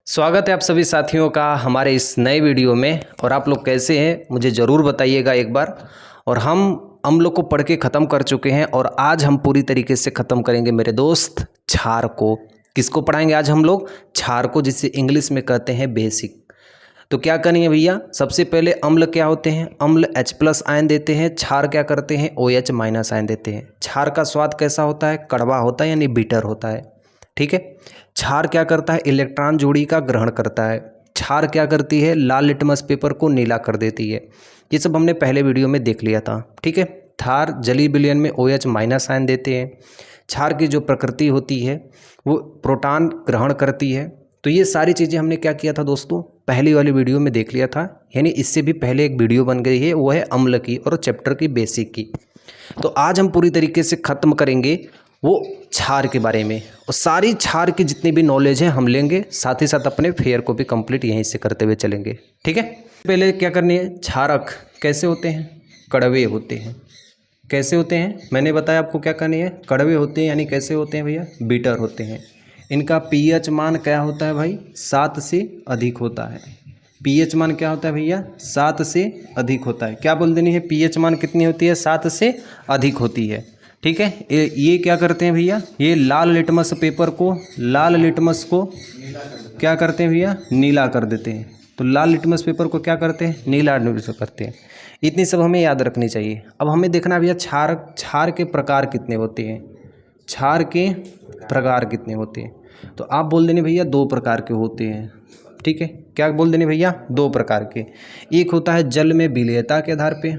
स्वागत है आप सभी साथियों का हमारे इस नए वीडियो में। और आप लोग कैसे हैं मुझे ज़रूर बताइएगा एक बार। और हम लोग को पढ़ के ख़त्म कर चुके हैं और आज हम पूरी तरीके से ख़त्म करेंगे मेरे दोस्त क्षार को। किसको पढ़ाएंगे आज हम लोग? क्षार को, जिसे इंग्लिश में कहते हैं बेसिक। तो क्या करेंगे भैया, सबसे पहले अम्ल क्या होते हैं? अम्ल H+ आयन देते हैं। क्षार क्या करते हैं? OH- आयन देते हैं। क्षार का स्वाद कैसा होता है? कड़वा होता है, यानी बीटर होता है। ठीक है। क्षार क्या करता है? इलेक्ट्रॉन जोड़ी का ग्रहण करता है। क्षार क्या करती है? लाल लिटमस पेपर को नीला कर देती है। ये सब हमने पहले वीडियो में देख लिया था। ठीक है। क्षार जलीय विलयन में OH- आयन देते हैं। क्षार की जो प्रकृति होती है वो प्रोटॉन ग्रहण करती है। तो ये सारी चीज़ें हमने क्या किया था दोस्तों, पहली वाली वीडियो में देख लिया था। यानी इससे भी पहले एक वीडियो बन गई है, वो है अम्ल की और चैप्टर की बेसिक की। तो आज हम पूरी तरीके से ख़त्म करेंगे वो क्षार के बारे में, और सारी क्षार की जितनी भी नॉलेज है हम लेंगे, साथ ही साथ अपने फेयर को भी कंप्लीट यहीं से करते हुए चलेंगे। ठीक है। पहले क्या करनी है, क्षारक कैसे होते हैं? कड़वे होते हैं। कैसे होते हैं? मैंने बताया आपको क्या करनी है, कड़वे होते हैं। यानी कैसे होते हैं भैया? बीटर होते हैं। इनका pH मान क्या होता है भाई? 7 से अधिक होता है। pH मान क्या होता है भैया? 7 से अधिक होता है। क्या बोल देनी है, pH मान कितनी होती है? 7 से अधिक होती है। ठीक है। ये क्या करते हैं भैया, ये लाल लिटमस पेपर को, लाल लिटमस को क्या करते हैं भैया? नीला कर देते हैं। तो लाल लिटमस पेपर को क्या करते हैं? नीला करते हैं। इतनी सब हमें याद रखनी चाहिए। अब हमें देखना भैया क्षार के प्रकार कितने होते हैं। क्षार के प्रकार कितने होते हैं? तो आप बोल देने भैया 2 प्रकार के होते हैं। ठीक है। क्या बोल देने भैया? 2 प्रकार के। एक होता है जल में विलेयता के आधार पे,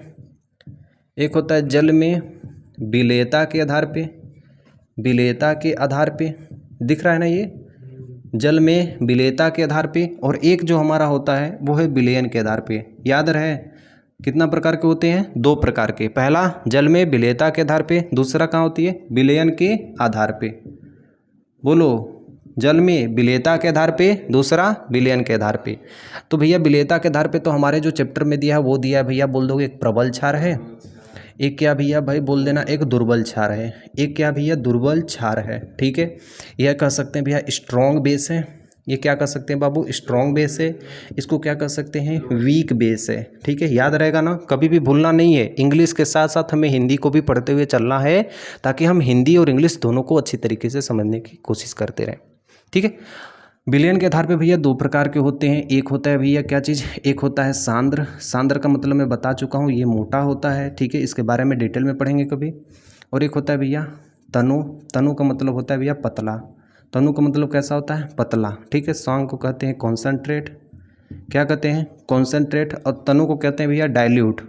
एक होता है जल में विलेयता के आधार पे, विलेयता के आधार पे दिख रहा है ना, ये जल में विलेयता के आधार पे। और एक जो हमारा होता है वो है विलयन के आधार पे। याद रहे कितना प्रकार के होते हैं? 2 प्रकार के। पहला जल में विलेयता के आधार पे, दूसरा कहाँ होती है? विलयन के आधार पे। बोलो, जल में विलेयता के आधार पे, दूसरा विलयन के आधार पे। तो भैया विलेयता के आधार पे तो हमारे जो चैप्टर में दिया है वो दिया है भैया, बोल दोगे एक प्रबल क्षार है, एक क्या भैया भाई बोल देना, एक दुर्बल क्षार है। एक क्या भैया? दुर्बल क्षार है। ठीक है। यह कह सकते हैं भैया स्ट्रॉन्ग बेस है। ये क्या कह सकते हैं बाबू? स्ट्रॉन्ग बेस है। इसको क्या कह सकते हैं? वीक बेस है। ठीक है। याद रहेगा ना, कभी भी भूलना नहीं है। इंग्लिश के साथ साथ हमें हिंदी को भी पढ़ते हुए चलना है, ताकि हम हिंदी और इंग्लिश दोनों को अच्छी तरीके से समझने की कोशिश करते रहें। ठीक है। विलयन के आधार पे भैया 2 प्रकार के होते हैं। एक होता है भैया क्या चीज़, एक होता है सांद्र। सांद्र का मतलब मैं बता चुका हूँ, ये मोटा होता है। ठीक है। इसके बारे में डिटेल में पढ़ेंगे कभी। और एक होता है भैया तनु। तनु का मतलब होता है भैया पतला। तनु का मतलब कैसा होता है? पतला। ठीक है। सांग को कहते हैं कॉन्सेंट्रेट। क्या कहते हैं? कॉन्सेंट्रेट। और तनु को कहते हैं भैया डाइल्यूट।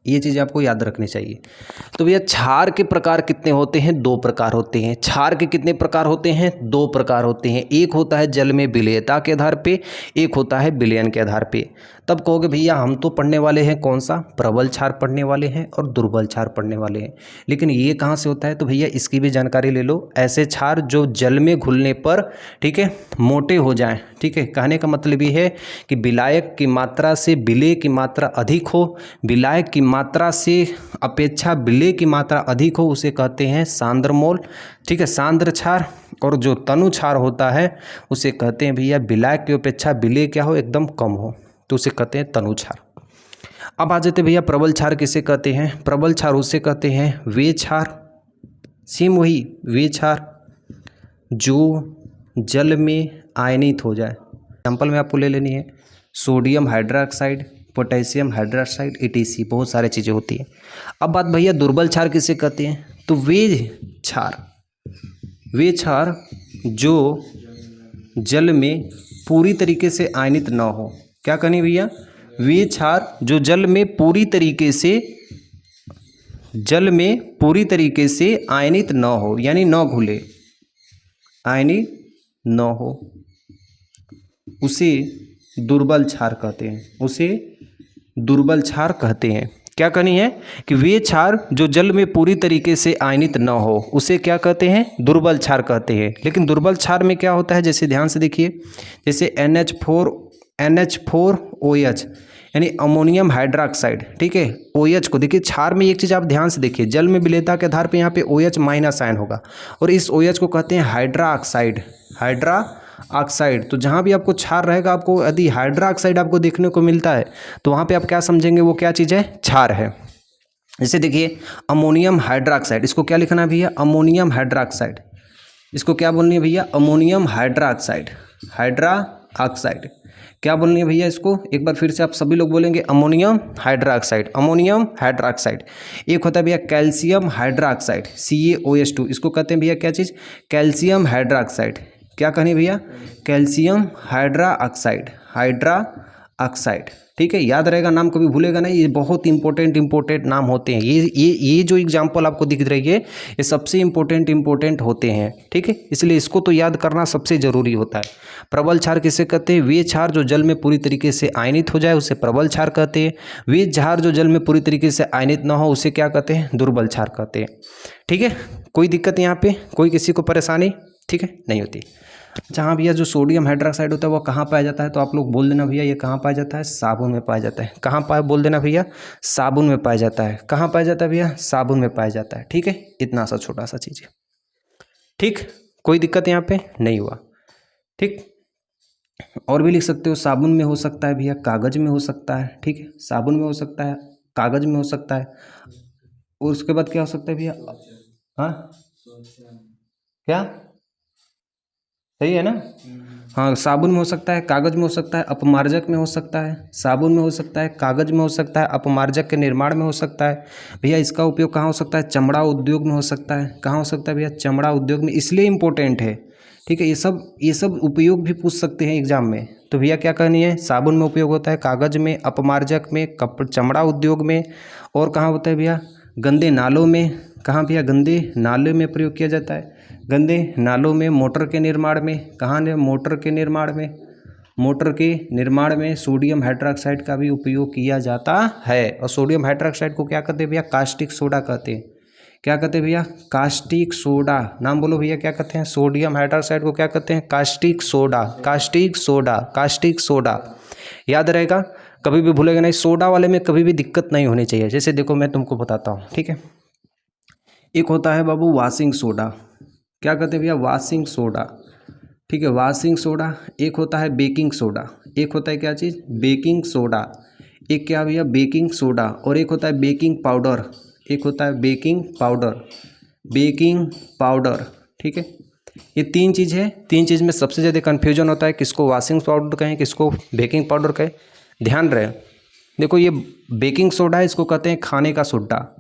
ये चीज़ आपको याद रखनी चाहिए। तो भैया क्षार के प्रकार कितने होते हैं? 2 प्रकार होते हैं। क्षार के कितने प्रकार होते हैं? 2 प्रकार होते हैं। एक होता है जल में विलेयता के आधार पे, एक होता है विलयन के आधार पे। तब कहोगे भैया हम तो पढ़ने वाले हैं कौन सा? प्रबल क्षार पढ़ने वाले हैं और दुर्बल क्षार पढ़ने वाले हैं। लेकिन ये कहाँ से होता है? तो भैया इसकी भी जानकारी ले लो। ऐसे क्षार जो जल में घुलने पर, ठीक है, मोटे हो जाएं। ठीक है। कहने का मतलब ये है कि विलायक की मात्रा से विलेय की मात्रा अधिक हो, विलायक की मात्रा से अपेक्षा विलेय की मात्रा अधिक हो, उसे कहते हैं सांद्र मोल। ठीक है। सांद्र क्षार। और जो तनु क्षार होता है उसे कहते हैं भैया विलायक की अपेक्षा विलेय क्या हो? एकदम कम हो, तो उसे कहते हैं तनु क्षार। अब आ जाते भैया प्रबल क्षार किसे कहते हैं? प्रबल क्षार उसे कहते हैं वे क्षार, सेम वही वे क्षार जो जल में आयनित हो जाए। एग्जाम्पल में आपको ले लेनी है sodium hydroxide, potassium hydroxide, ETC, बहुत सारी चीज़ें होती हैं। अब बात भैया दुर्बल क्षार किसे कहते हैं? तो वे क्षार, वे क्षार जो जल में पूरी तरीके से आयनित न हो। क्या कहनी भैया? वे क्षार जो जल में पूरी तरीके से आयनित न हो, यानी न घुले, आयनित न हो, उसे दुर्बल क्षार कहते हैं। उसे दुर्बल क्षार कहते हैं। क्या कहनी है कि वे क्षार जो जल में पूरी तरीके से आयनित न हो, उसे क्या कहते हैं? दुर्बल क्षार कहते हैं। लेकिन दुर्बल क्षार में क्या होता है, जैसे ध्यान से देखिए, जैसे NH4OH यानी अमोनियम हाइड्रोक्साइड। ठीक है। OH को देखिए, क्षार में एक चीज़ आप ध्यान से देखिए, जल में विलेयता के आधार पे यहाँ पे OH- आयन होगा, और इस OH को कहते हैं हाइड्रोक्साइड, हाइड्रोक्साइड। ऑक्साइड। तो जहाँ भी आपको क्षार रहेगा, आपको यदि हाइड्रा ऑक्साइड आपको देखने को मिलता है तो वहाँ पे आप क्या समझेंगे, वो क्या चीज़ है, क्षार है। जैसे देखिए अमोनियम हाइड्रोक्साइड, इसको क्या लिखना है भैया, अमोनियम हाइड्रोक्साइड। इसको क्या बोलनी है भैया, अमोनियम हाइड्रोक्साइड, हाइड्रा ऑक्साइड। क्या बोलनी है भैया इसको, एक बार फिर से आप सभी लोग बोलेंगे, अमोनियम हाइड्रोक्साइड, अमोनियम हाइड्रोक्साइड। एक होता है भैया कैल्शियम हाइड्रोक्साइड, CaOH2, इसको कहते हैं भैया क्या चीज़, कैल्शियम हाइड्रोक्साइड। क्या कहनी भैया, calcium hydra oxide, hydra oxide. ठीक है, याद रहेगा, नाम कभी भूलेगा नहीं, ये बहुत इंपॉर्टेंट नाम होते हैं। ये जो एग्जाम्पल आपको दिख रही है, ये सबसे इंपॉर्टेंट होते हैं। ठीक है, इसलिए इसको तो याद करना सबसे जरूरी होता है। प्रबल क्षार किसे कहते हैं, वे क्षार जो जल में पूरी तरीके से आयनित हो जाए उसे प्रबल क्षार कहते हैं। वे क्षार जो जल में पूरी तरीके से आयनित ना हो उसे क्या कहते हैं, दुर्बल क्षार कहते हैं। ठीक है, कोई दिक्कत यहाँ पे, कोई किसी को परेशानी ठीक है नहीं होती। जहाँ भैया जो सोडियम हाइड्रोक्साइड होता है वो कहाँ पाया जाता है, तो आप लोग बोल देना भैया ये कहाँ पाया जाता है, साबुन में पाया जाता है। कहाँ पाया, बोल देना भैया, साबुन में पाया जाता है। कहाँ पाया जाता है भैया, साबुन में पाया जाता है। ठीक है, इतना सा छोटा सा चीज़ है। ठीक, कोई दिक्कत यहाँ पे नहीं हुआ। ठीक, और भी लिख सकते हो, साबुन में हो सकता है भैया, कागज में हो सकता है। ठीक है, साबुन में हो सकता है, कागज में हो सकता है, और उसके बाद क्या हो सकता है भैया, हाँ क्या, सही है ना, हाँ, साबुन में हो सकता है, कागज में हो सकता है, अपमार्जक में हो सकता है, साबुन में हो सकता है, कागज में हो सकता है, अपमार्जक के निर्माण में हो सकता है। भैया इसका उपयोग कहाँ हो सकता है, चमड़ा उद्योग में हो सकता है। कहाँ हो सकता है भैया, चमड़ा उद्योग में, इसलिए इम्पोर्टेंट है। ठीक है, ये सब उपयोग भी पूछ सकते हैं एग्जाम में। तो भैया क्या कहनी है, साबुन में उपयोग होता है, कागज में, अपमार्जक में, चमड़ा उद्योग में, और कहाँ होता है भैया, गंदे नालों में। कहाँ भैया, गंदे नालों में प्रयोग किया जाता है, गंदे नालों में, मोटर के निर्माण में। कहाँ ने, मोटर के निर्माण में, मोटर के निर्माण में सोडियम हाइड्रोक्साइड का भी उपयोग किया जाता है। और सोडियम हाइड्रोक्साइड को क्या कहते हैं भैया, कास्टिक सोडा कहते हैं। क्या कहते हैं भैया, कास्टिक सोडा। नाम बोलो भैया, क्या कहते हैं, सोडियम हाइड्रोक्साइड को क्या कहते हैं, caustic soda, caustic soda, caustic soda. याद रहेगा, कभी भी भूलेगा नहीं। सोडा वाले में कभी भी दिक्कत नहीं होनी चाहिए। जैसे देखो मैं तुमको बताता हूँ, ठीक है, एक होता है बाबू वॉशिंग सोडा। क्या कहते हैं भैया, वॉशिंग सोडा। ठीक है, वॉशिंग सोडा। एक होता है बेकिंग सोडा। एक होता है क्या चीज़, बेकिंग सोडा। एक क्या भैया, बेकिंग सोडा। और एक होता है बेकिंग पाउडर। एक होता है बेकिंग पाउडर, बेकिंग पाउडर। ठीक है, ये तीन चीज़ है। तीन चीज़ में सबसे ज़्यादा कन्फ्यूजन होता है, किसको वॉशिंग पाउडर कहें, किसको बेकिंग पाउडर कहें। ध्यान रहे, देखो ये बेकिंग सोडा है, इसको कहते हैं खाने का सोडा।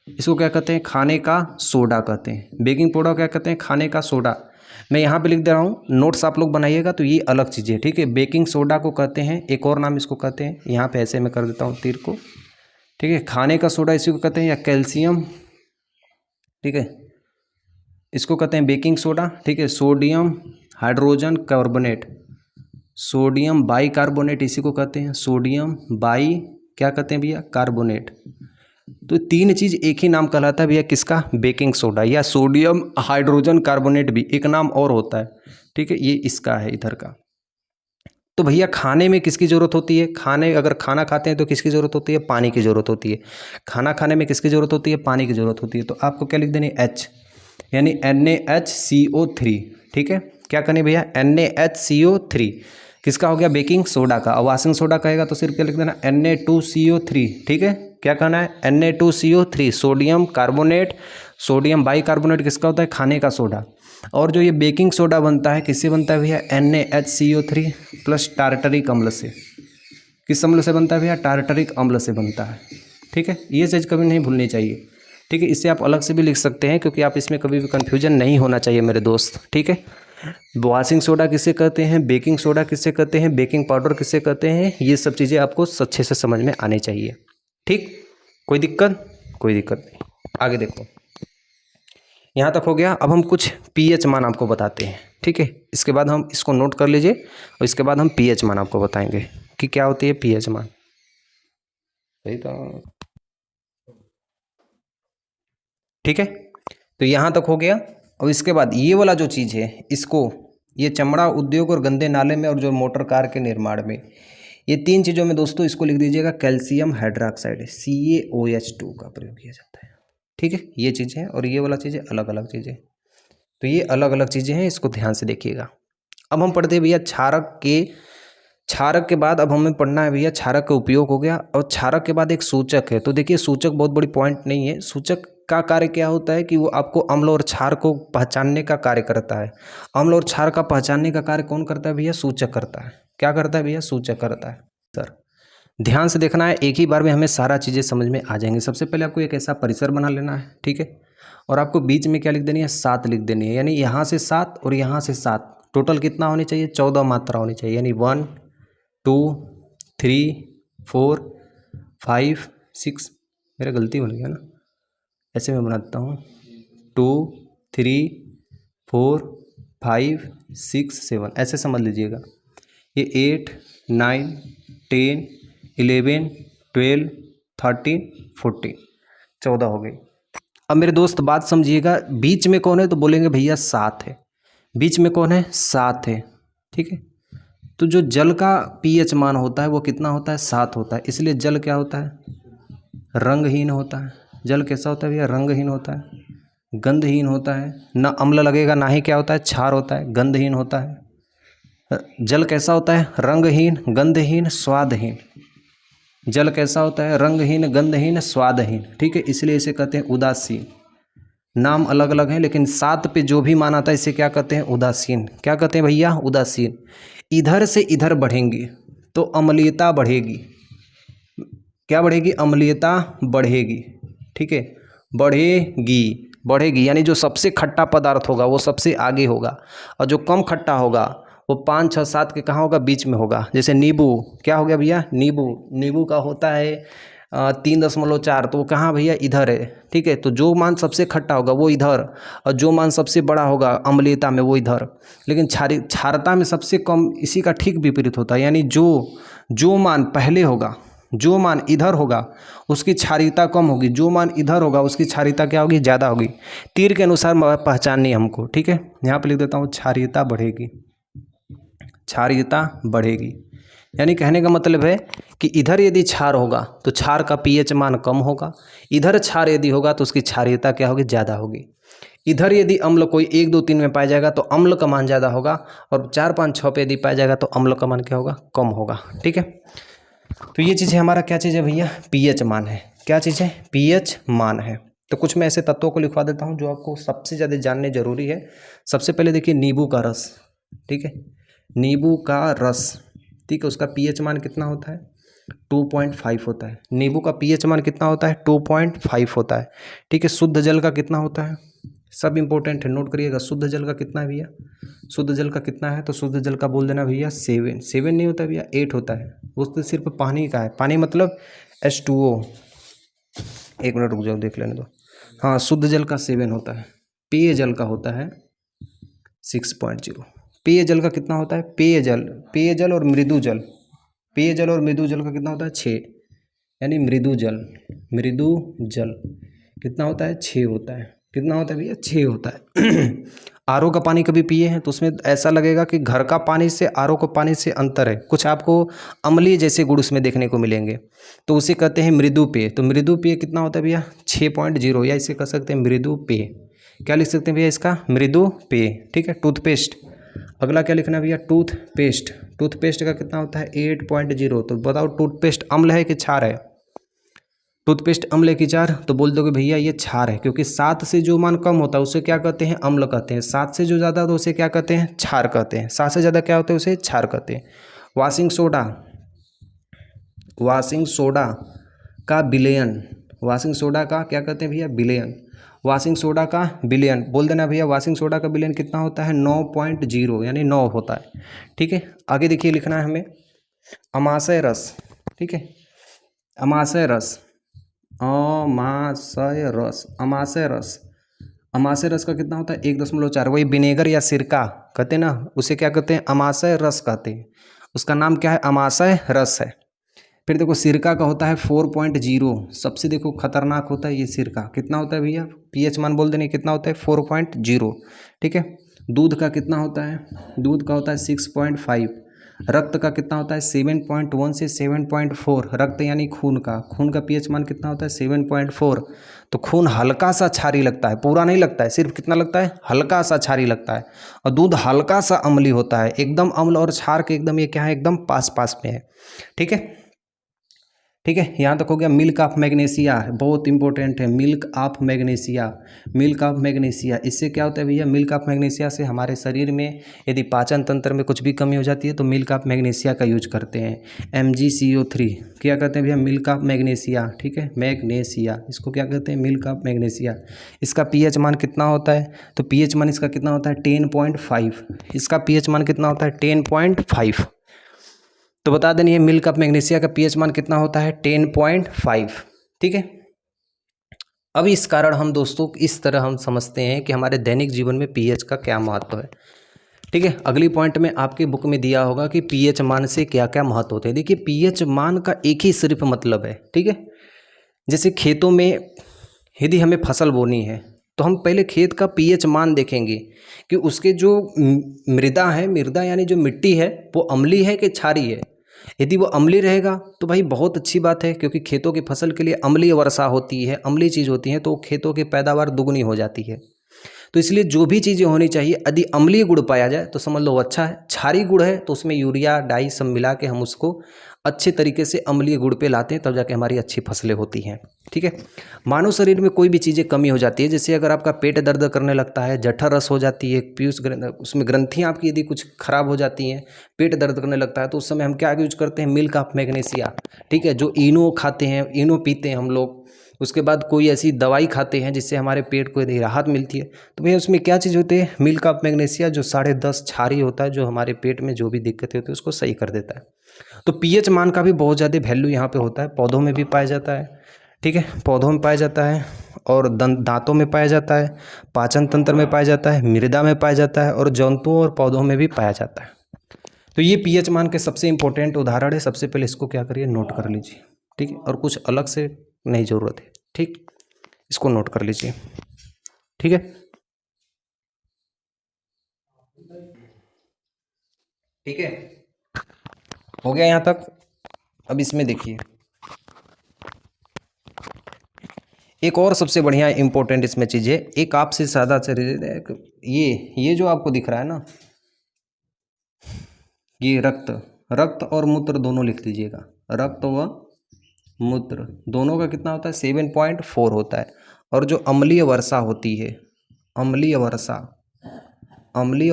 इसको क्या कहते हैं, खाने का सोडा कहते हैं। बेकिंग पाउडर क्या कहते हैं, खाने का सोडा। मैं यहाँ पे लिख दे रहा हूँ, नोट्स आप लोग बनाइएगा तो ये अलग चीज़ है। ठीक है, बेकिंग सोडा को कहते हैं, एक और नाम इसको कहते हैं, यहाँ पे ऐसे मैं कर देता हूँ तीर को। ठीक है, खाने का सोडा इसी को कहते हैं, या कैल्शियम। ठीक है, इसको कहते हैं बेकिंग सोडा। ठीक है, sodium hydrogen carbonate, sodium by carbonate इसी को कहते हैं, सोडियम बाई क्या कहते हैं भैया, कार्बोनेट। तो तीन चीज़ एक ही नाम कहलाता है भैया, किसका, बेकिंग सोडा। या सोडियम हाइड्रोजन कार्बोनेट भी एक नाम और होता है। ठीक है, ये इसका है इधर का। तो भैया खाने में किसकी ज़रूरत होती है, अगर खाना खाते हैं तो किसकी ज़रूरत होती है, पानी की ज़रूरत होती है। खाना खाने में किसकी ज़रूरत होती है, पानी की ज़रूरत होती है। तो आपको क्या लिख देनी, H, यानी NaHCO3। ठीक है, क्या करनी भैया, NaHCO3 किसका हो गया, बेकिंग सोडा का। और वॉशिंग सोडा कहेगा तो सिर्फ क्या लिख देना, Na2CO3। ठीक है, क्या कहना है, Na2CO3, sodium carbonate, sodium by carbonate किसका होता है, खाने का सोडा। और जो ये बेकिंग सोडा बनता है किससे बनता है भैया, NaHCO3 प्लस टार्टरिक अम्ल से। किस अम्ल से बनता है भैया, टार्टरिक अम्ल से बनता है। ठीक है, ये चीज़ कभी नहीं भूलनी चाहिए। ठीक है, इससे आप अलग से भी लिख सकते हैं, क्योंकि आप इसमें कभी भी कन्फ्यूजन नहीं होना चाहिए मेरे दोस्त। ठीक है, वॉशिंग सोडा किसे कहते हैं, बेकिंग सोडा किसे कहते हैं, बेकिंग पाउडर किसे कहते हैं, ये सब चीज़ें आपको अच्छे से समझ में आनी चाहिए। ठीक, कोई दिक्कत, कोई दिक्कत नहीं। आगे देखो, यहाँ तक हो गया। अब हम कुछ pH मान आपको बताते हैं। ठीक है, इसके बाद हम इसको नोट कर लीजिए, और इसके बाद हम pH मान आपको बताएंगे कि क्या होती है pH मान। सही तो, ठीक है, तो यहाँ तक हो गया। और इसके बाद ये वाला जो चीज़ है, इसको, ये चमड़ा उद्योग और गंदे नाले में और जो मोटर कार के निर्माण में, ये तीन चीज़ों में दोस्तों इसको लिख दीजिएगा, कैल्शियम हाइड्रोक्साइड CaOH2 का प्रयोग किया जाता है। ठीक है, ये चीज़ है, और ये वाला चीज़ है अलग अलग चीज़ें। तो ये अलग अलग चीज़ें हैं, इसको ध्यान से देखिएगा। अब हम पढ़ते हैं भैया क्षारक के बाद अब हमें पढ़ना है भैया क्षारक का उपयोग हो गया, और क्षारक के बाद एक सूचक है। तो देखिए सूचक बहुत बड़ी पॉइंट नहीं है। सूचक का कार्य क्या होता है कि वो आपको अम्ल और क्षार को पहचानने का कार्य करता है। अम्ल और क्षार का पहचानने का कार्य कौन करता है भैया? सूचक करता है। क्या करता है भैया? सूचक करता है। सर ध्यान से देखना है, एक ही बार में हमें सारा चीज़ें समझ में आ जाएंगी। सबसे पहले आपको एक ऐसा परिसर बना लेना है, ठीक है, और आपको बीच में क्या लिख देनी है? 7 लिख देनी है, यानी यहाँ से 7 और यहाँ से 7, टोटल कितना होनी चाहिए? 14 मात्रा होनी चाहिए, यानी 1 2 3 4 5 6, मेरा गलती बन गया ना, ऐसे मैं बनाता हूँ 2 3 4 5 6 7, ऐसे समझ लीजिएगा। ये 8 9 10 11 12 13 14, 14 हो गई। अब मेरे दोस्त बात समझिएगा, बीच में कौन है? तो बोलेंगे भैया 7 है। बीच में कौन है? 7 है, ठीक है। तो जो जल का pH मान होता है वो कितना होता है? 7 होता है। इसलिए जल क्या होता है? रंगहीन होता है। जल कैसा होता है भैया? रंगहीन होता है, गंधहीन होता है, ना अम्ल लगेगा ना ही क्या होता है? क्षार होता है, गंधहीन होता है। जल कैसा होता है? रंगहीन, गंधहीन, स्वादहीन। जल कैसा होता है? रंगहीन, गंधहीन, स्वादहीन, ठीक है। इसलिए इसे कहते हैं उदासीन। नाम अलग अलग हैं, लेकिन 7 पे जो भी मान आता है इसे क्या कहते हैं? उदासीन। क्या कहते हैं भैया? उदासीन। इधर से इधर बढ़ेंगी तो अम्लीयता बढ़ेगी। क्या बढ़ेगी? अम्लीयता बढ़ेगी, ठीक है, बढ़ेगी, यानी जो सबसे खट्टा पदार्थ होगा वो सबसे आगे होगा, और जो कम खट्टा होगा वो 5 6 7 के कहाँ होगा? बीच में होगा। जैसे नींबू, क्या हो गया भैया? नींबू का होता है 3.4, तो वो कहाँ भैया? इधर है, ठीक है। तो जो मान सबसे खट्टा होगा वो इधर, और जो मान सबसे बड़ा होगा अम्लीयता में वो इधर। लेकिन क्षारता में सबसे कम इसी का ठीक विपरीत होता है, यानी जो मान पहले होगा, जो मान इधर होगा उसकी क्षारीयता कम होगी, जो मान इधर होगा उसकी क्षारीयता क्या होगी? ज़्यादा होगी। तीर के अनुसार पहचाननी हमको, ठीक है। यहाँ पे लिख देता हूँ क्षारीयता बढ़ेगी, क्षारीयता बढ़ेगी। यानी कहने का मतलब है कि इधर यदि क्षार होगा तो क्षार का pH मान कम होगा, इधर क्षार यदि होगा तो उसकी क्षारीयता क्या होगी? ज़्यादा होगी। इधर यदि अम्ल कोई 1 2 3 में पाया जाएगा तो अम्ल का मान ज़्यादा होगा, और 4 5 6 पे यदि पाया जाएगा तो अम्ल का मान क्या होगा? कम होगा, ठीक है। तो ये चीज़ है हमारा, क्या चीज़ है भैया? pH मान है। क्या चीज़ है? pH मान है। तो कुछ मैं ऐसे तत्वों को लिखवा देता हूँ जो आपको सबसे ज़्यादा जानने जरूरी है। सबसे पहले देखिए नींबू का रस, ठीक है, नींबू का रस, ठीक है, उसका pH मान कितना होता है? 2.5 होता है। नींबू का pH मान कितना होता है? 2.5 होता है, ठीक है। शुद्ध जल का कितना होता है? सब इंपॉर्टेंट है, नोट करिएगा। शुद्ध जल का कितना है भैया? शुद्ध जल का कितना है? तो शुद्ध जल का बोल देना भैया 7 नहीं होता भैया, 8 होता है। वो तो सिर्फ पानी का है, पानी मतलब H2O। एक मिनट रुक जाओ, देख लेने दो। हाँ, शुद्ध जल का 7 होता है। पेय जल का होता है 6.0। पेयजल का कितना होता है? पेयजल और मृदु जल, पेयजल और मृदु जल का कितना होता है? 6, यानी मृदु जल कितना होता है? 6 होता है। कितना होता है भैया? 6 होता है। आरओ का पानी कभी पिए हैं तो उसमें ऐसा लगेगा कि घर का पानी से आरओ का पानी से अंतर है, कुछ आपको अम्लीय जैसे गुण उसमें देखने को मिलेंगे, तो उसे कहते हैं मृदु पेय। तो मृदु पेय कितना होता है भैया? 6.0, या इसे कह सकते हैं मृदु पेय। क्या लिख सकते हैं भैया इसका? मृदु पेय, ठीक है। टूथपेस्ट, अगला क्या लिखना है भैया? टूथपेस्ट। टूथपेस्ट का कितना होता है? 8.0। तो बताओ टूथपेस्ट अम्ल है कि क्षार है? टूथपेस्ट अम्ल है कि क्षार? तो बोल दोगे भैया ये क्षार है, क्योंकि 7 से जो मान कम होता है उसे क्या कहते हैं? अम्ल कहते हैं। 7 से जो ज़्यादा तो उसे क्या कहते हैं? क्षार कहते हैं। 7 से ज़्यादा क्या होता है? उसे क्षार कहते हैं। वॉशिंग सोडा का विलयन, वॉशिंग सोडा का क्या कहते हैं भैया? विलयन। वॉशिंग सोडा का विलयन बोल देना भैया। वॉशिंग सोडा का विलयन कितना होता है? 9.0, यानी 9 होता है, ठीक है। आगे देखिए लिखना है हमें अमाशय रस, ठीक है। अमाशय रस का कितना होता है? 1.4। वही विनेगर या सिरका कहते हैं ना, उसे क्या कहते हैं? अमाशय रस कहते हैं। उसका नाम क्या है? अमाशय रस है। फिर देखो सिरका का होता है 4.0, सबसे देखो खतरनाक होता है ये सिरका। कितना होता है भैया? pH मान बोल देने कितना होता है? 4.0, ठीक है। दूध का कितना होता है? दूध का होता है 6.5। रक्त का कितना होता है 7.1 से 7.4, रक्त यानी खून का पीएच मान कितना होता है 7.4। तो खून हल्का सा क्षारीय लगता है, पूरा नहीं लगता है, सिर्फ कितना लगता है हल्का सा क्षारीय लगता है। और दूध हल्का सा अम्लीय होता है, एकदम अम्ल और क्षार के एकदम ये क्या है एकदम पास पास में है। ठीक है, ठीक है, यहाँ तक हो गया। मिल्क ऑफ मैग्नीशिया बहुत इंपॉर्टेंट है, milk of magnesia, milk of magnesia. इससे क्या होता है भैया, मिल्क ऑफ मैग्नीशिया से हमारे शरीर में यदि पाचन तंत्र में कुछ भी कमी हो जाती है तो मिल्क ऑफ मैग्नीशिया का यूज करते हैं। MgCO3 क्या कहते हैं भैया, मिल्क ऑफ मैग्नीशिया। ठीक है, मैग्नीशिया, इसको क्या कहते हैं मिल्क ऑफ मैग्नीशिया। इसका पीएच मान कितना होता है, तो पीएच मान इसका कितना होता है 10.5, इसका पीएच मान कितना होता है 10.5। तो बता दें ये मिल्क ऑफ मैग्नीशिया का पीएच मान कितना होता है 10.5। ठीक है, अब इस कारण हम दोस्तों इस तरह हम समझते हैं कि हमारे दैनिक जीवन में पीएच का क्या महत्व है। ठीक है, अगली पॉइंट में आपके बुक में दिया होगा कि पीएच मान से क्या क्या महत्व होते हैं। देखिए पीएच मान का एक ही सिर्फ मतलब है। ठीक है, जैसे खेतों में यदि हमें फसल बोनी है तो हम पहले खेत का पीएच मान देखेंगे कि उसके जो मृदा है, मृदा यानी जो मिट्टी है वो अम्लीय है कि क्षारीय है। यदि वो अम्लीय रहेगा तो भाई बहुत अच्छी बात है, क्योंकि खेतों की फसल के लिए अम्लीय वर्षा होती है, अम्लीय चीज़ होती है तो खेतों की पैदावार दुगनी हो जाती है। तो इसलिए जो भी चीज़ें होनी चाहिए, यदि अम्लीय गुड़ पाया जाए तो समझ लो अच्छा है, क्षारीय गुड़ है तो उसमें यूरिया डाई सब मिला के हम उसको अच्छे तरीके से अम्लीय गुड़ पे लाते हैं, तब जाके हमारी अच्छी फसलें होती हैं। ठीक है, मानव शरीर में कोई भी चीज़ें कमी हो जाती है, जैसे अगर आपका पेट दर्द करने लगता है, जठर रस हो जाती है, पीयूष उसमें ग्रंथियाँ आपकी यदि कुछ खराब हो जाती हैं, पेट दर्द करने लगता है, तो उस समय हम क्या यूज करते हैं मिल्क ऑफ मैग्नीशिया। ठीक है, जो इनो खाते हैं, इनो पीते हैं हम लोग, उसके बाद कोई ऐसी दवाई खाते हैं जिससे हमारे पेट को यदि राहत मिलती है, तो भैया उसमें क्या चीज़ होती है मिल्क ऑफ मैग्नीशिया, जो 10.5 क्षारीय होता है, जो हमारे पेट में जो भी दिक्कतें होती है उसको सही कर देता है। तो पीएच मान का भी बहुत ज़्यादा वैल्यू यहाँ पे होता है, पौधों में भी पाया जाता है। ठीक है, पौधों में पाया जाता है और दांतों में पाया जाता है, पाचन तंत्र में पाया जाता है, मृदा में पाया जाता है और जंतुओं और पौधों में भी पाया जाता है। तो ये पीएच मान के सबसे इंपॉर्टेंट उदाहरण है। सबसे पहले इसको क्या करिए नोट कर लीजिए। ठीक है, और कुछ अलग से नहीं ज़रूरत है। ठीक, इसको नोट कर लीजिए। ठीक है, ठीक है, हो गया यहाँ तक। अब इसमें देखिए एक और सबसे बढ़िया इंपॉर्टेंट इसमें चीज़ है, एक आपसे सादा से ये जो आपको दिख रहा है ना, ये रक्त और मूत्र दोनों लिख लीजिएगा। रक्त व मूत्र दोनों का कितना होता है 7.4 होता है। और जो अम्लीय वर्षा होती है, अम्लीय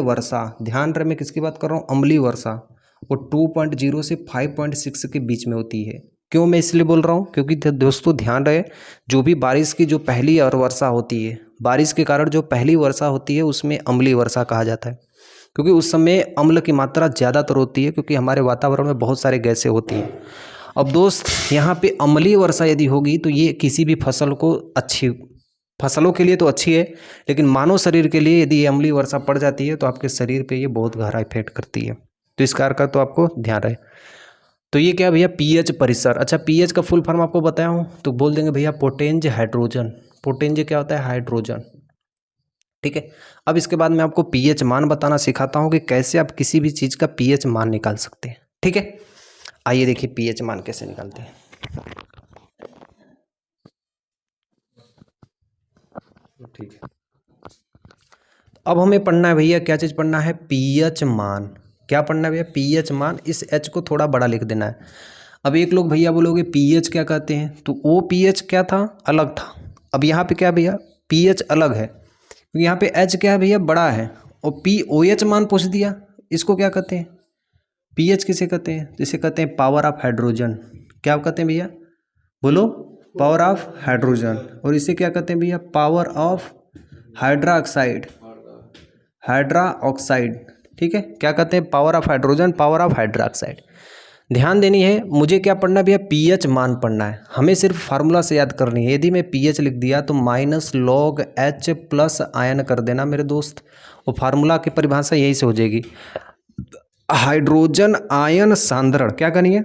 वर्षा, ध्यान रहे मैं किसकी बात कर रहा हूँ, अम्लीय वर्षा, वो 2.0 से 5.6 के बीच में होती है। क्यों मैं इसलिए बोल रहा हूँ, क्योंकि दोस्तों ध्यान रहे, जो भी बारिश की जो पहली वर्षा होती है, बारिश के कारण जो पहली वर्षा होती है उसमें अम्लीय वर्षा कहा जाता है, क्योंकि उस समय अम्ल की मात्रा ज़्यादातर होती है, क्योंकि हमारे वातावरण में बहुत सारे गैसें होती हैं। अब दोस्त यहाँ पे अम्लीय वर्षा यदि होगी तो ये किसी भी फसल को अच्छी, फसलों के लिए तो अच्छी है, लेकिन मानव शरीर के लिए यदि अम्लीय वर्षा पड़ जाती है तो आपके शरीर पे ये बहुत गहरा इफेक्ट करती है। तो इस कार्य का तो आपको ध्यान रहे। तो ये क्या भैया पीएच परिसर। अच्छा, पीएच का फुल फॉर्म आपको बताया हूँ तो बोल देंगे भैया पोटेंज हाइड्रोजन। पोटेंज क्या होता है, हाइड्रोजन। ठीक है, अब इसके बाद मैं आपको पीएच मान बताना सिखाता हूँ कि कैसे आप किसी भी चीज़ का पीएच मान निकाल सकते हैं। ठीक है, आइए देखिए पीएच मान कैसे निकालते हैं। ठीक है, अब हमें पढ़ना है भैया, क्या चीज़ पढ़ना है, पीएच मान। क्या पढ़ना है भैया, पीएच मान। इस एच को थोड़ा बड़ा लिख देना है। अब एक लोग भैया बोलोगे पीएच क्या कहते हैं, तो वो पीएच क्या था, अलग था। अब यहाँ पे क्या भैया पीएच अलग है, क्योंकि यहाँ पे एच क्या है भैया बड़ा है, और POH मान पूछ दिया। इसको क्या कहते हैं, पीएच किसे कहते हैं, जिसे कहते हैं पावर ऑफ हाइड्रोजन। क्या कहते हैं भैया, बोलो, पावर ऑफ हाइड्रोजन। और इसे क्या कहते हैं भैया, पावर ऑफ हाइड्रोक्साइड, ठीक है, क्या कहते हैं, power of hydrogen, power of hydroxide. ध्यान देनी है, मुझे क्या पढ़ना है भैया, पीएच मान पढ़ना है। हमें सिर्फ फार्मूला से याद करनी है। यदि मैं पीएच लिख दिया तो -log H प्लस आयन कर देना मेरे दोस्त, और फार्मूला की परिभाषा यही से हो जाएगी। हाइड्रोजन आयन सांद्रण, क्या करनी है,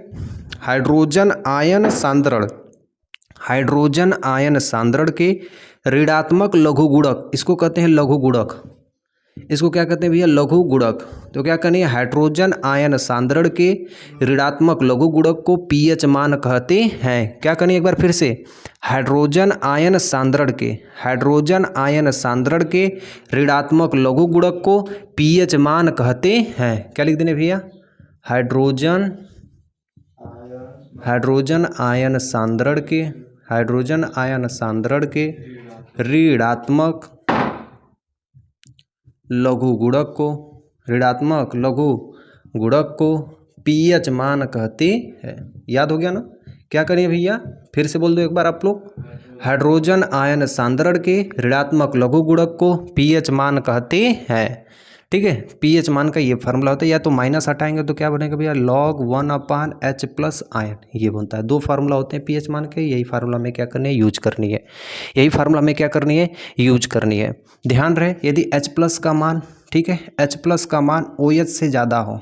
हाइड्रोजन आयन सांद्रण, के ऋणात्मक लघु गुणक, इसको कहते हैं लघु गुणक। इसको क्या कहते हैं भैया, लघु गुणक। तो क्या करनी है, हाइड्रोजन आयन सांद्रण के ऋणात्मक लघु गुणक को पीएच मान कहते हैं। क्या करनी है एक बार फिर से, हाइड्रोजन आयन सांद्रण के ऋणात्मक लघु गुणक को पीएच मान कहते हैं। क्या लिख देने भैया, हाइड्रोजन आयन सांद्रण के ऋणात्मक लघु गुणक को पीएच मान कहते हैं। याद हो गया ना। क्या करिए भैया, फिर से बोल दो एक बार आप लोग, हाइड्रोजन आयन सांद्रण के ऋणात्मक लघु गुणक को पीएच मान कहते हैं। ठीक है, पीएच मान का ये फार्मूला होता है, या तो माइनस हटाएंगे तो क्या बनेगा भैया, log 1/H प्लस आयन, ये बनता है। दो फार्मूला होते हैं पीएच मान के, यही फार्मूला में क्या करनी है, यूज करनी है, ध्यान रहे। यदि H प्लस का मान, ठीक है, H प्लस का मान OH से ज़्यादा हो,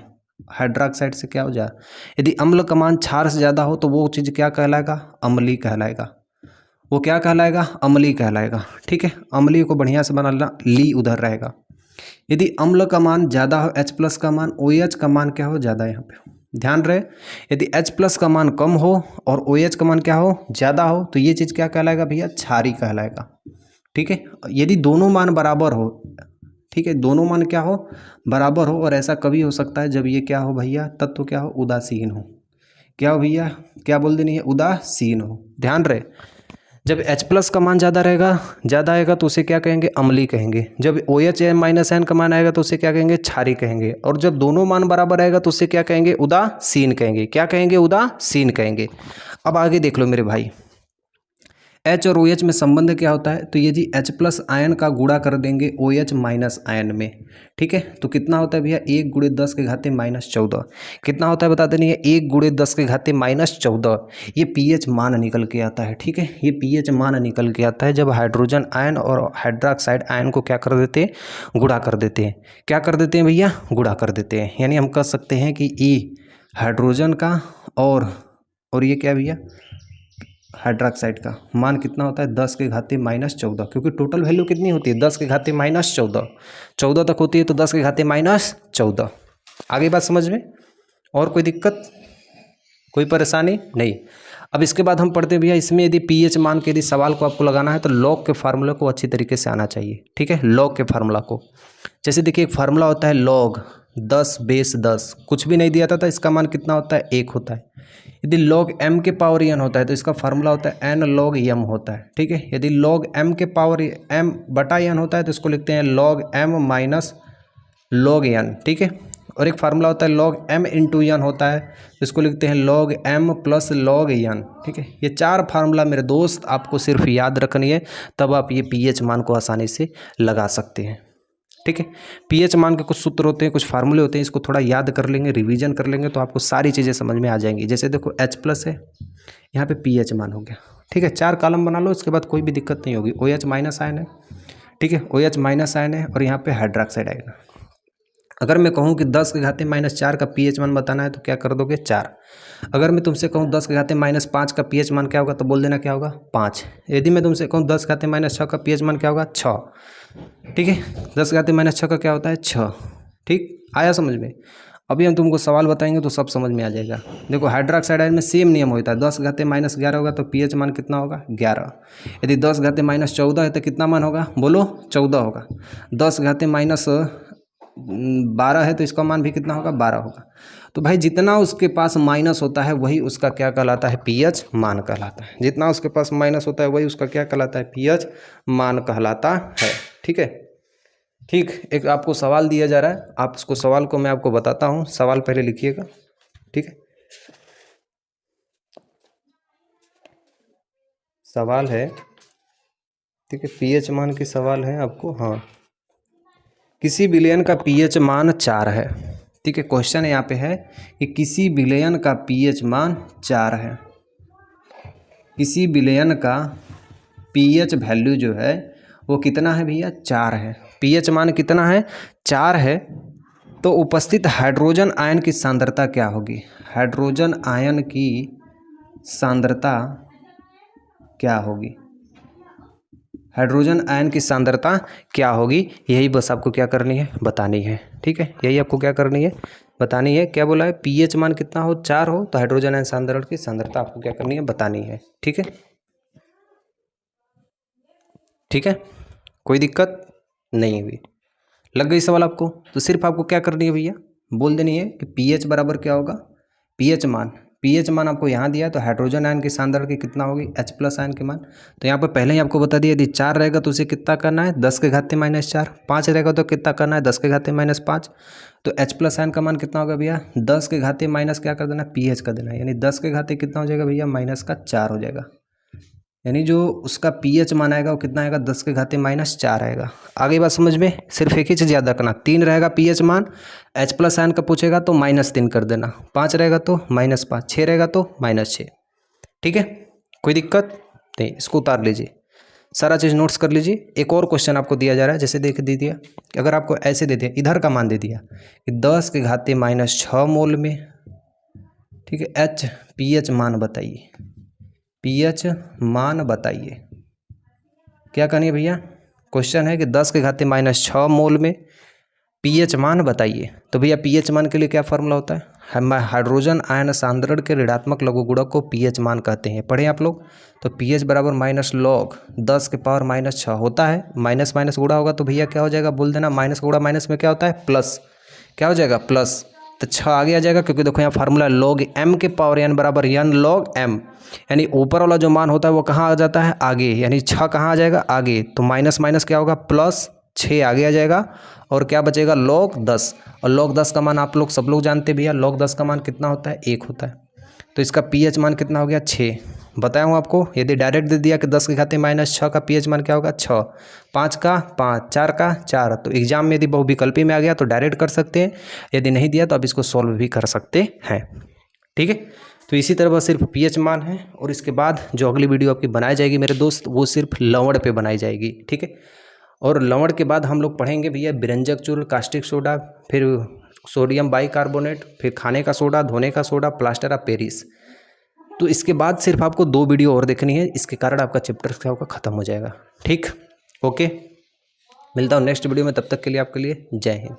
हाइड्रोक्साइड से क्या हो जाए, यदि अम्ल का मान क्षार से ज़्यादा हो तो वो चीज़ क्या कहलाएगा, अम्लीय कहलाएगा। ठीक है, अम्लीय को बढ़िया से बना लेना, ली उधर रहेगा। यदि अम्ल का मान ज़्यादा हो, H प्लस का मान, OH का मान क्या हो, ज़्यादा, यहाँ पे ध्यान रहे। यदि H प्लस का मान कम हो और OH का मान क्या हो, ज़्यादा हो, तो ये चीज़ क्या कहलाएगा भैया, क्षारीय कहलाएगा। ठीक है, यदि दोनों मान बराबर हो, ठीक है, दोनों मान क्या हो, बराबर हो, और ऐसा कभी हो सकता है जब ये क्या हो भैया, तत्व क्या हो, उदासीन हो। क्या हो भैया, क्या बोल देनी है, उदासीन हो। ध्यान रहे, जब H प्लस का मान ज़्यादा आएगा तो उसे क्या कहेंगे, अम्लीय कहेंगे। जब OH माइनस N का मान आएगा तो उसे क्या कहेंगे, क्षारीय कहेंगे। और जब दोनों मान बराबर आएगा तो उसे क्या कहेंगे, उदासीन कहेंगे। क्या कहेंगे, उदासीन कहेंगे। अब आगे देख लो मेरे भाई, H और OH में संबंध क्या होता है, तो ये जी H प्लस आयन का गुणा कर देंगे OH माइनस आयन में। ठीक है, तो कितना होता है भैया, 1 × 10 के घाते -14। कितना होता है बता देनी है, 1 × 10 के घाते -14। ये पीएच मान निकल के आता है। ठीक है, ये पीएच मान निकल के आता है जब हाइड्रोजन आयन और हाइड्रोक्साइड आयन को क्या कर देते हैं, गुणा कर देते हैं। क्या कर देते हैं भैया, गुणा कर देते हैं। यानी हम कह सकते हैं कि ये हाइड्रोजन का और ये क्या भैया, हाइड्रोक्साइड का मान कितना होता है, 10 के घाते -14, क्योंकि टोटल वैल्यू कितनी होती है, 10 के घाते -14, 14 तक होती है, तो 10 के घाते -14। आगे बात समझ में, और कोई दिक्कत, कोई परेशानी नहीं। अब इसके बाद हम पढ़ते भैया, इसमें यदि पीएच मान के यदि सवाल को आपको लगाना है तो लॉग के फार्मूले को अच्छी तरीके से आना चाहिए। ठीक है, लॉग के फार्मूला को, जैसे देखिए एक फार्मूला होता है log 10 बेस 10, कुछ भी नहीं दिया था, इसका मान कितना होता है, 1 होता है। यदि log m के पावर n होता है तो इसका फार्मूला होता है n log m होता है। ठीक है, यदि log m के पावर m बटा n होता है तो इसको लिखते हैं log m minus log n। ठीक है, और एक फार्मूला होता है log m इंटू n होता है, तो इसको लिखते हैं log m plus log n। ठीक है, ये 4 फार्मूला मेरे दोस्त आपको सिर्फ याद रखनी है, तब आप ये पीएच मान को आसानी से लगा सकते हैं। ठीक है, पीएच मान के कुछ सूत्र होते हैं, कुछ फार्मूले होते हैं, इसको थोड़ा याद कर लेंगे, रिवीजन कर लेंगे तो आपको सारी चीज़ें समझ में आ जाएंगी। जैसे देखो H प्लस है, यहाँ पे पीएच मान हो गया। ठीक है, 4 कॉलम बना लो, इसके बाद कोई भी दिक्कत नहीं होगी। OH माइनस आयन है, ठीक है, OH माइनस आयन है, और यहाँ पे हाइड्रोक्साइड आएगा। अगर मैं कहूँ कि 10 के घाते -4 का पीएच मान बताना है तो क्या कर दोगे, 4। अगर मैं तुमसे कहूँ 10 के घाते -5 का पीएच मान क्या होगा, तो बोल देना क्या होगा, 5। यदि मैं तुमसे कहूँ 10 के घाते -6 का पीएच मान क्या होगा, 6। ठीक है, 10 के घाते -6 का क्या होता है, 6। ठीक, आया समझ में। अभी हम तुमको सवाल बताएंगे तो सब समझ में आ जाएगा। देखो हाइड्रोक्साइड आयन में सेम नियम होता है, 10 के घाते -11 होगा तो पीएच मान कितना होगा, 11। यदि 10 के घाते -14 है तो कितना मान होगा, बोलो, 14 होगा। 10 के घाते -12 है तो इसका मान भी कितना होगा, 12 होगा। तो भाई जितना उसके पास माइनस होता है वही उसका क्या कहलाता है, पीएच मान कहलाता है। जितना उसके पास माइनस होता है वही उसका क्या कहलाता है, पीएच मान कहलाता है। ठीक है, ठीक, एक आपको सवाल दिया जा रहा है, आप इसको सवाल को मैं आपको बताता हूँ, सवाल पहले लिखिएगा। ठीक है, सवाल है, ठीक है, पीएच मान की सवाल है आपको। हाँ, किसी विलयन का पीएच मान 4 है। ठीक है, क्वेश्चन यहाँ पे है कि किसी विलयन का पीएच मान 4 है। किसी विलयन का पीएच वैल्यू जो है वो कितना है भैया, 4 है। पीएच मान कितना है, 4 है। तो उपस्थित हाइड्रोजन आयन की सांद्रता क्या होगी, हाइड्रोजन आयन की सांद्रता क्या होगी। हाइड्रोजन आयन की सांद्रता क्या होगी, यही बस आपको क्या करनी है, बतानी है। ठीक है, यही आपको क्या करनी है, बतानी है। क्या बोला है, पीएच मान कितना हो, 4 हो, तो हाइड्रोजन आयन सांद्रण की सांद्रता आपको क्या करनी है, बतानी है। ठीक है, ठीक है, कोई दिक्कत नहीं हुई, लग गई सवाल आपको। तो सिर्फ आपको क्या करनी है भैया, बोल देनी है कि पीएच बराबर क्या होगा, पीएच मान आपको यहाँ दिया है, तो हाइड्रोजन आयन की सांद्रता की कितना होगी, H+ आयन के मान। तो यहाँ पर पहले ही आपको बता दिया, यदि 4 रहेगा तो उसे कितना करना है, 10⁻⁻⁴। 5 रहेगा तो कितना करना है, 10⁻⁻5। तो H+ आयन का मान कितना होगा भैया, 10⁻⁻ क्या कर देना, पीएच कर देना, यानी 10⁻⁻ कितना हो जाएगा भैया, -4 हो जाएगा। यानी जो उसका पीएच मान आएगा वो कितना आएगा, 10⁻⁻4 आएगा। आगे बात समझ में। सिर्फ एक ही चीज़ याद रखना, 3 रहेगा पीएच मान, H+ आयन का पूछेगा तो -3 कर देना, 5 रहेगा तो -5, 6 रहेगा तो -6। ठीक है, कोई दिक्कत नहीं, इसको उतार लीजिए, सारा चीज़ नोट्स कर लीजिए। एक और क्वेश्चन आपको दिया जा रहा है, जैसे दे दिया कि अगर आपको ऐसे दे दिया, इधर का मान दे दिया कि 10⁻⁻6 मोल में, ठीक है, पीएच मान बताइए, पीएच मान बताइए। क्या करनी है भैया, क्वेश्चन है कि 10⁻⁻6 मोल में पीएच मान बताइए। तो भैया पीएच मान के लिए क्या फार्मूला होता है, हाइड्रोजन आयन सांद्रण के ऋणात्मक लघु गुणक को पीएच मान कहते हैं, पढ़े आप लोग। तो पीएच बराबर -log 10⁻⁻6 होता है, माइनस माइनस गुणा होगा तो भैया क्या हो जाएगा, बोल देना, माइनस गुणा माइनस में क्या होता है, प्लस। क्या हो जाएगा, प्लस। तो 6 आगे आ जाएगा, क्योंकि देखो यहाँ फार्मूला log m के पावर n बराबर n log m, यानी ऊपर वाला जो मान होता है वो कहाँ आ जाता है, आगे, यानी 6 कहाँ आ जाएगा, आगे। तो माइनस माइनस क्या होगा, प्लस, 6 आगे आ जाएगा, और क्या बचेगा, log 10। और log 10 का मान आप लोग सब लोग जानते भी हैं, log 10 का मान कितना होता है, 1 होता है। तो इसका पीएच मान कितना हो गया, 6। बताया हूँ आपको, यदि डायरेक्ट दे दिया कि 10⁻⁻6 का पीएच मान क्या होगा, 6, 5 का 5, 4 का 4। तो एग्जाम में यदि बहुविकल्पी में आ गया तो डायरेक्ट कर सकते हैं, यदि नहीं दिया तो आप इसको सॉल्व भी कर सकते हैं। ठीक है, तो इसी तरह बस सिर्फ पीएच मान है, और इसके बाद जो अगली वीडियो आपकी बनाई जाएगी मेरे दोस्त, वो सिर्फ लवण पे बनाई जाएगी। ठीक है, और लवण के बाद हम लोग पढ़ेंगे भैया विरंजक चूर्ण, कास्टिक सोडा, फिर सोडियम बाइकार्बोनेट, फिर खाने का सोडा, धोने का सोडा, प्लास्टर ऑफ पेरिस। तो इसके बाद सिर्फ आपको 2 वीडियो और देखनी है, इसके कारण आपका चैप्टर क्या होगा, खत्म हो जाएगा। ठीक, ओके, मिलता हूँ नेक्स्ट वीडियो में, तब तक के लिए आपके लिए जय हिंद।